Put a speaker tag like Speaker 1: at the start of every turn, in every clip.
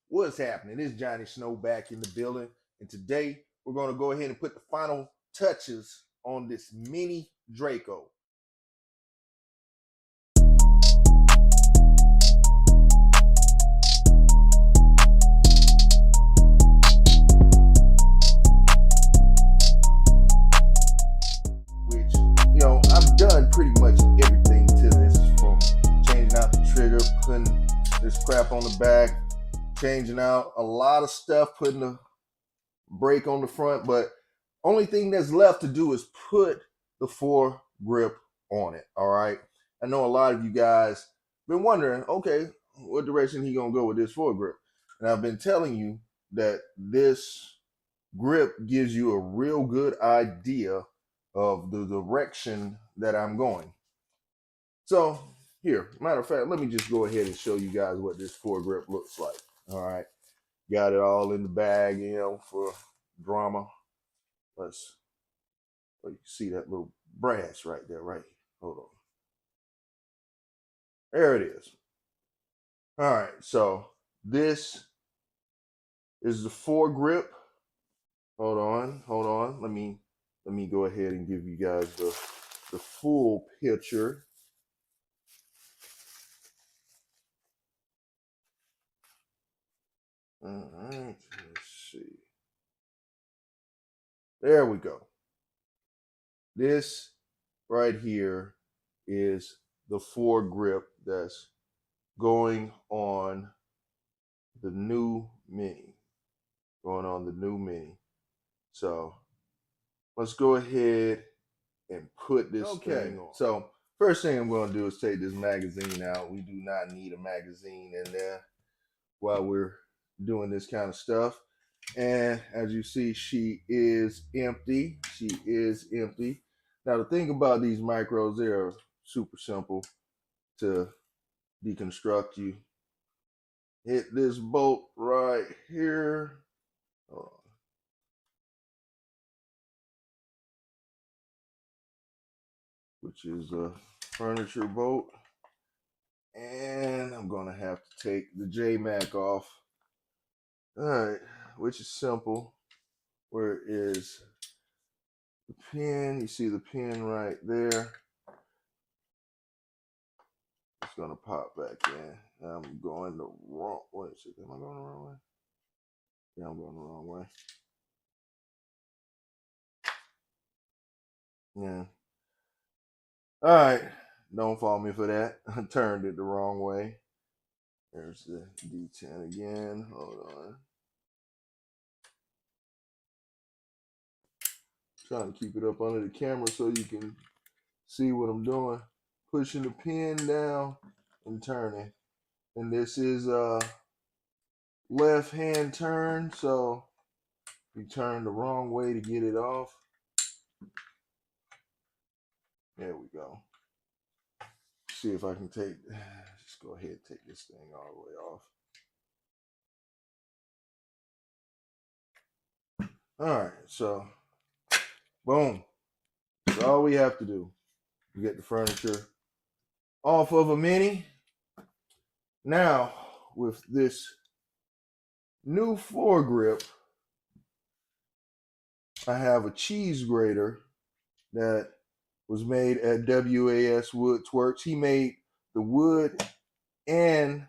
Speaker 1: What's happening? It's Johnny Snow back in the building, and today we're going to go ahead and put the final touches on this Mini Draco. Which, I've done pretty much everything to this, from changing out the trigger, putting this crap on the back, changing out a lot of stuff, putting the brake on the front, but only thing that's left to do is put the foregrip on it. All right, I know a lot of you guys been wondering, okay, what direction he gonna go with this foregrip, and I've been telling you that this grip gives you a real good idea of the direction that I'm going. So here, matter of fact, let me just go ahead and show you guys what this foregrip looks like. All right, got it all in the bag, for drama. You see that little brass right there, right? Hold on. There it is. All right, so this is the foregrip. Hold on. Let me go ahead and give you guys the full picture. All right, let's see. There we go. This right here is the foregrip that's going on the new Mini. So let's go ahead and put this thing on. So first thing I'm going to do is take this magazine out. We do not need a magazine in there while we're doing this kind of stuff. And as you see, she is empty. Now the thing about these micros, they're super simple to deconstruct. You hit this bolt right here. Which is a furniture bolt. And I'm going to have to take the J-Mac off. All right, which is simple. Where is the pin? You see the pin right there. It's going to pop back in. I'm going the wrong way. Am I going the wrong way? Yeah, I'm going the wrong way. Yeah. All right. Don't fault me for that. I turned it the wrong way. There's the D10 again. Hold on. Trying to keep it up under the camera so you can see what I'm doing. Pushing the pin down and turning. And this is a left hand turn, so you turn the wrong way to get it off. There we go. See if I can just go ahead and take this thing all the way off. All right, so boom. That's all we have to do. We get the furniture off of a Mini. Now, with this new foregrip, I have a cheese grater that was made at WAS Woodworks. He made the wood and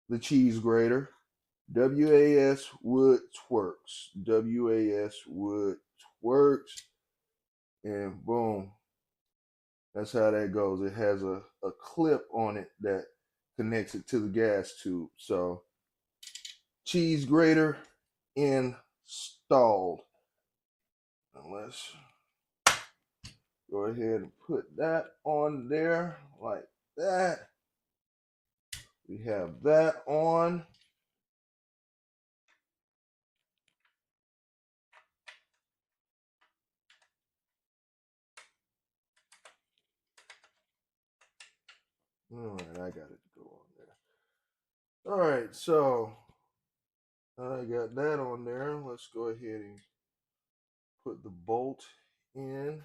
Speaker 1: the cheese grater. WAS Woodworks. And boom. That's how that goes. It has a clip on it that connects it to the gas tube. So cheese grater installed. Now let's go ahead and put that on there like that. We have that on. All right, I got it to go on there. All right, so I got that on there. Let's go ahead and put the bolt in.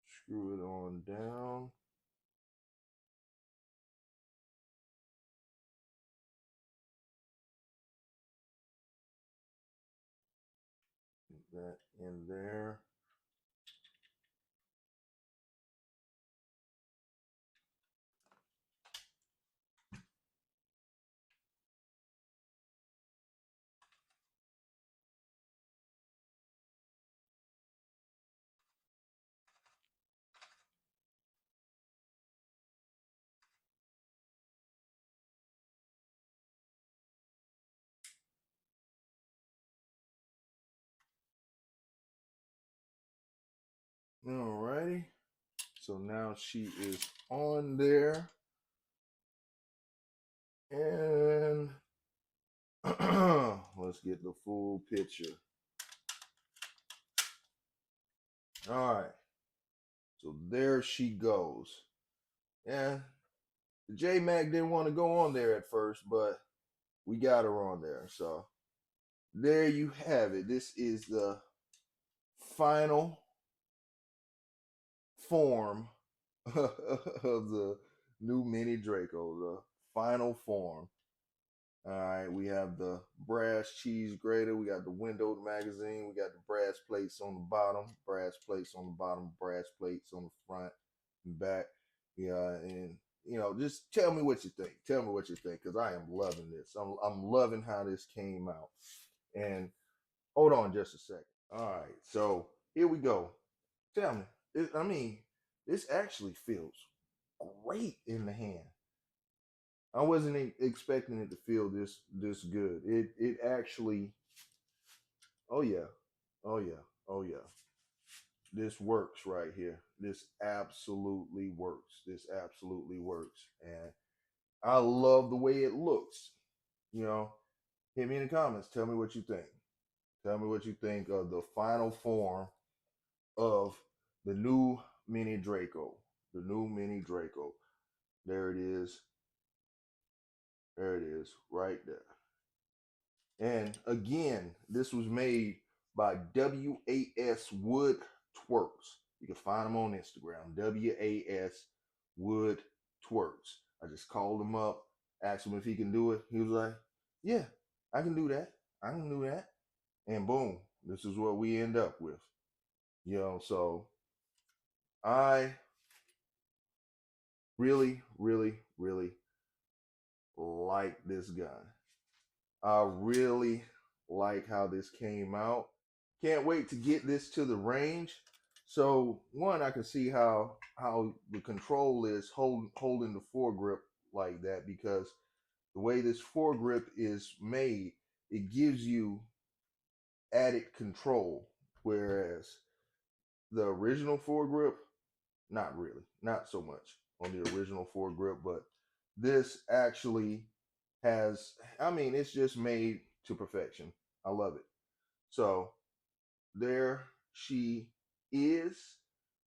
Speaker 1: Screw it on down. that in there. Alrighty. So now she is on there. And let's get the full picture. All right. So there she goes. Yeah. The J Mac didn't want to go on there at first, but we got her on there. So there you have it. This is the final form of the new Mini Draco, the final form. All right, we have the brass cheese grater, we got the windowed magazine, we got the brass plates on the bottom, brass plates on the bottom, brass plates on the front and back. Yeah, and just tell me what you think. Tell me what you think, because I am loving this. I'm loving how this came out. And hold on just a second. All right, so here we go. Tell me. This actually feels great in the hand. I wasn't expecting it to feel this good. It actually. Oh yeah, oh yeah, oh yeah. This works right here. This absolutely works. This absolutely works, and I love the way it looks. You know, hit me in the comments. Tell me what you think. Tell me what you think of the final form of the new Mini Draco. The new Mini Draco. There it is. There it is, right there. And again, this was made by WAS Wood Twerks. You can find them on Instagram. WAS Wood Twerks. I just called him up, asked him if he can do it. He was like, "Yeah, I can do that. I can do that." And boom, this is what we end up with. So I really, really, really like this gun. I really like how this came out. Can't wait to get this to the range. So one, I can see how the control is holding the foregrip like that, because the way this foregrip is made, it gives you added control, whereas the original foregrip, not really, not so much on the original foregrip, but this actually has, it's just made to perfection. I love it. So there she is.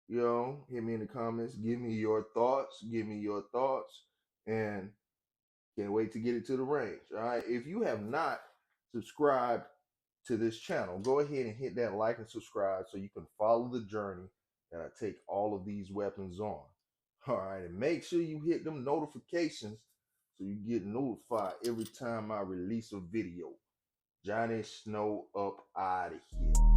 Speaker 1: Hit me in the comments. Give me your thoughts. Give me your thoughts. And can't wait to get it to the range. All right. If you have not subscribed to this channel, go ahead and hit that like and subscribe so you can follow the journey that I take all of these weapons on. All right. And make sure you hit them notifications so you get notified every time I release a video. Johnny Snow up out of here.